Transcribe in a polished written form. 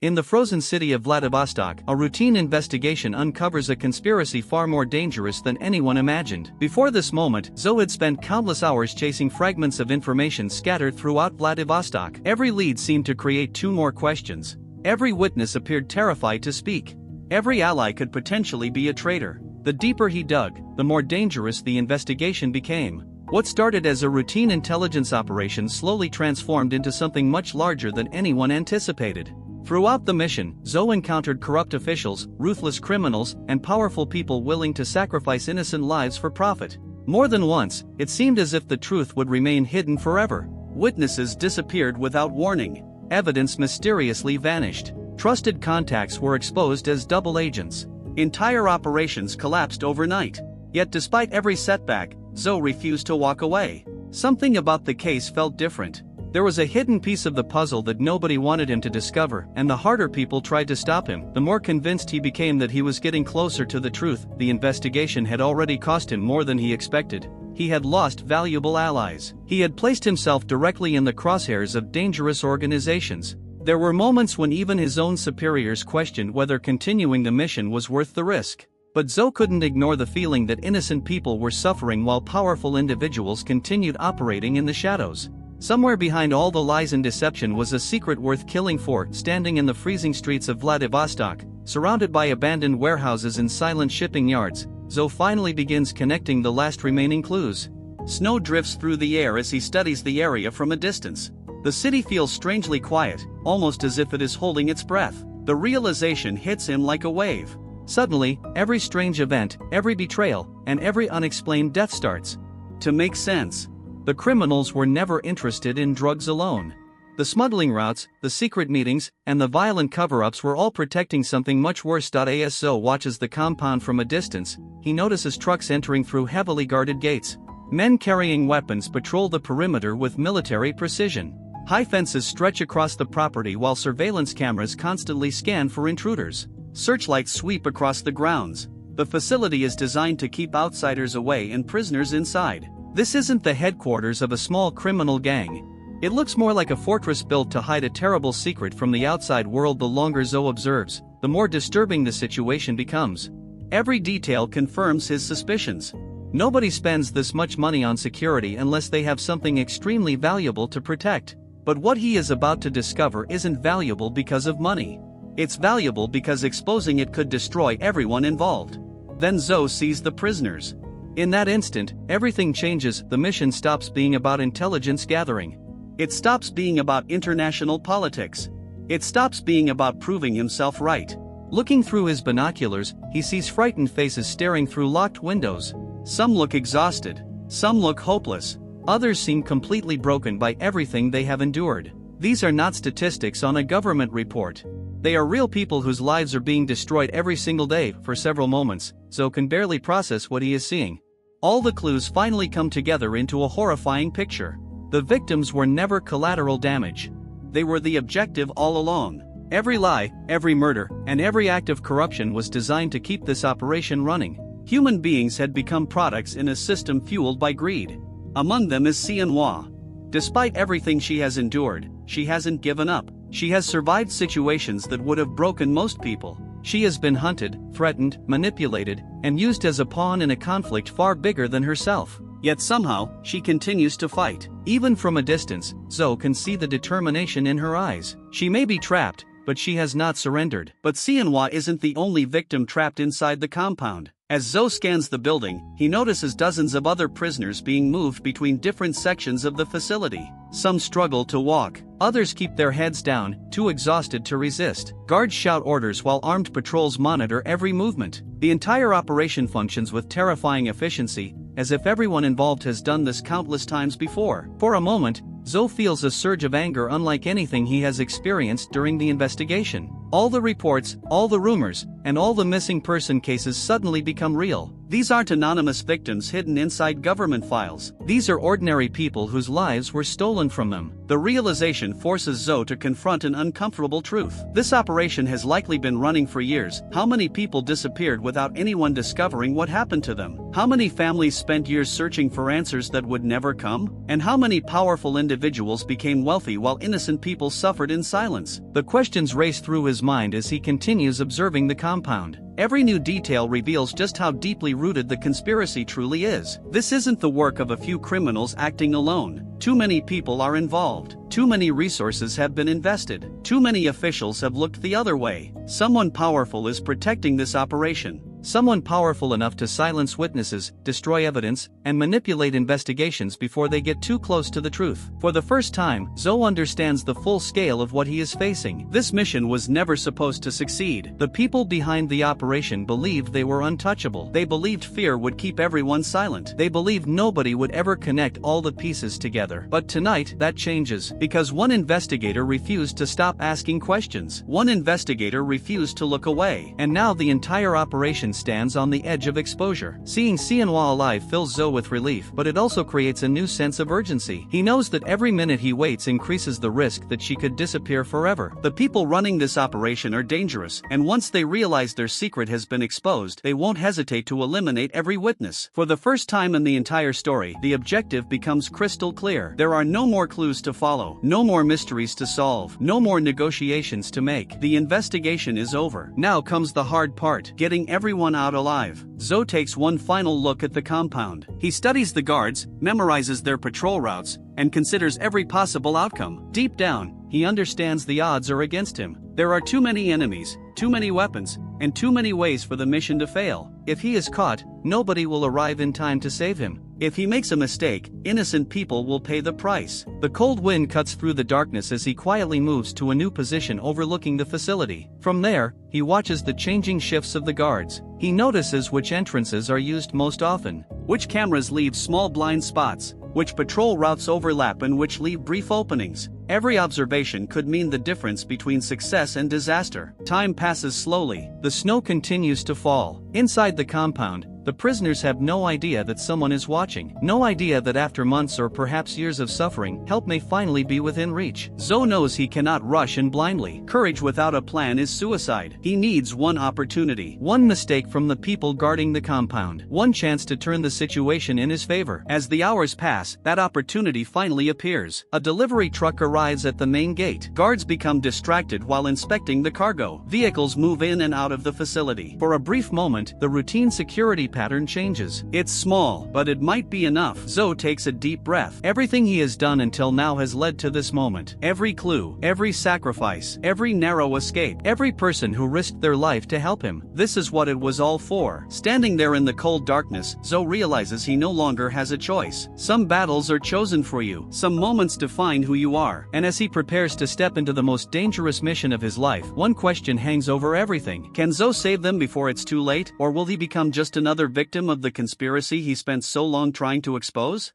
In the frozen city of Vladivostok, a routine investigation uncovers a conspiracy far more dangerous than anyone imagined. Before this moment, Zoe had spent countless hours chasing fragments of information scattered throughout Vladivostok. Every lead seemed to create two more questions. Every witness appeared terrified to speak. Every ally could potentially be a traitor. The deeper he dug, the more dangerous the investigation became. What started as a routine intelligence operation slowly transformed into something much larger than anyone anticipated. Throughout the mission, Zoe encountered corrupt officials, ruthless criminals, and powerful people willing to sacrifice innocent lives for profit. More than once, it seemed as if the truth would remain hidden forever. Witnesses disappeared without warning. Evidence mysteriously vanished. Trusted contacts were exposed as double agents. Entire operations collapsed overnight. Yet despite every setback, Zoe refused to walk away. Something about the case felt different. There was a hidden piece of the puzzle that nobody wanted him to discover, and the harder people tried to stop him, the more convinced he became that he was getting closer to the truth. The investigation had already cost him more than he expected. He had lost valuable allies. He had placed himself directly in the crosshairs of dangerous organizations. There were moments when even his own superiors questioned whether continuing the mission was worth the risk. But Zoe couldn't ignore the feeling that innocent people were suffering while powerful individuals continued operating in the shadows. Somewhere behind all the lies and deception was a secret worth killing for. Standing in the freezing streets of Vladivostok, surrounded by abandoned warehouses and silent shipping yards, Zoe finally begins connecting the last remaining clues. Snow drifts through the air as he studies the area from a distance. The city feels strangely quiet, almost as if it is holding its breath. The realization hits him like a wave. Suddenly, every strange event, every betrayal, and every unexplained death starts to make sense. The criminals were never interested in drugs alone. The smuggling routes, the secret meetings, and the violent cover-ups were all protecting something much worse. As Zoe watches the compound from a distance, he notices trucks entering through heavily guarded gates. Men carrying weapons patrol the perimeter with military precision. High fences stretch across the property while surveillance cameras constantly scan for intruders. Searchlights sweep across the grounds. The facility is designed to keep outsiders away and prisoners inside. This isn't the headquarters of a small criminal gang. It looks more like a fortress built to hide a terrible secret from the outside world. The longer Zoe observes, the more disturbing the situation becomes. Every detail confirms his suspicions. Nobody spends this much money on security unless they have something extremely valuable to protect. But what he is about to discover isn't valuable because of money. It's valuable because exposing it could destroy everyone involved. Then Zoe sees the prisoners. In that instant, everything changes. The mission stops being about intelligence gathering. It stops being about international politics. It stops being about proving himself right. Looking through his binoculars, he sees frightened faces staring through locked windows. Some look exhausted. Some look hopeless. Others seem completely broken by everything they have endured. These are not statistics on a government report. They are real people whose lives are being destroyed every single day. For several moments, Zoe can barely process what he is seeing. All the clues finally come together into a horrifying picture. The victims were never collateral damage. They were the objective all along. Every lie, every murder, and every act of corruption was designed to keep this operation running. Human beings had become products in a system fueled by greed. Among them is Sienhua. Despite everything she has endured, she hasn't given up. She has survived situations that would have broken most people. She has been hunted, threatened, manipulated, and used as a pawn in a conflict far bigger than herself. Yet somehow, she continues to fight. Even from a distance, Zoe can see the determination in her eyes. She may be trapped, but she has not surrendered. But Sienhua isn't the only victim trapped inside the compound. As Zoe scans the building, he notices dozens of other prisoners being moved between different sections of the facility. Some struggle to walk, others keep their heads down, too exhausted to resist. Guards shout orders while armed patrols monitor every movement. The entire operation functions with terrifying efficiency, as if everyone involved has done this countless times before. For a moment, Zoe feels a surge of anger unlike anything he has experienced during the investigation. All the reports, all the rumors, and all the missing person cases suddenly become real. These aren't anonymous victims hidden inside government files. These are ordinary people whose lives were stolen from them. The realization forces Zoe to confront an uncomfortable truth. This operation has likely been running for years. How many people disappeared without anyone discovering what happened to them? How many families spent years searching for answers that would never come? And how many powerful individuals became wealthy while innocent people suffered in silence? The questions race through his mind as he continues observing the compound. Every new detail reveals just how deeply rooted the conspiracy truly is. This isn't the work of a few criminals acting alone. Too many people are involved. Too many resources have been invested. Too many officials have looked the other way. Someone powerful is protecting this operation. Someone powerful enough to silence witnesses, destroy evidence, and manipulate investigations before they get too close to the truth. For the first time, Zoe understands the full scale of what he is facing. This mission was never supposed to succeed. The people behind the operation believed they were untouchable. They believed fear would keep everyone silent. They believed nobody would ever connect all the pieces together. But tonight, that changes, because one investigator refused to stop asking questions. One investigator refused to look away. And now the entire operation stands on the edge of exposure. Seeing Sienwa alive fills Zoe with relief, but it also creates a new sense of urgency. He knows that every minute he waits increases the risk that she could disappear forever. The people running this operation are dangerous, and once they realize their secret has been exposed, they won't hesitate to eliminate every witness. For the first time in the entire story, the objective becomes crystal clear. There are no more clues to follow, no more mysteries to solve, no more negotiations to make. The investigation is over. Now comes the hard part, getting everyone out alive. Zoe takes one final look at the compound. He studies the guards, memorizes their patrol routes, and considers every possible outcome. Deep down, he understands the odds are against him. There are too many enemies, too many weapons, and too many ways for the mission to fail. If he is caught, nobody will arrive in time to save him. If he makes a mistake, innocent people will pay the price. The cold wind cuts through the darkness as he quietly moves to a new position overlooking the facility. From there, he watches the changing shifts of the guards. He notices which entrances are used most often, which cameras leave small blind spots, which patrol routes overlap and which leave brief openings. Every observation could mean the difference between success and disaster. Time passes slowly. The snow continues to fall. Inside the compound, the prisoners have no idea that someone is watching. No idea that after months or perhaps years of suffering, help may finally be within reach. Zoe knows he cannot rush in blindly. Courage without a plan is suicide. He needs one opportunity. One mistake from the people guarding the compound. One chance to turn the situation in his favor. As the hours pass, that opportunity finally appears. A delivery truck arrives at the main gate. Guards become distracted while inspecting the cargo. Vehicles move in and out of the facility. For a brief moment, the routine security pattern changes. It's small, but it might be enough. Zoe takes a deep breath. Everything he has done until now has led to this moment. Every clue, every sacrifice, every narrow escape, every person who risked their life to help him. This is what it was all for. Standing there in the cold darkness, Zoe realizes he no longer has a choice. Some battles are chosen for you. Some moments define who you are. And as he prepares to step into the most dangerous mission of his life, one question hangs over everything. Can Zoe save them before it's too late, or will he become just another victim of the conspiracy he spent so long trying to expose?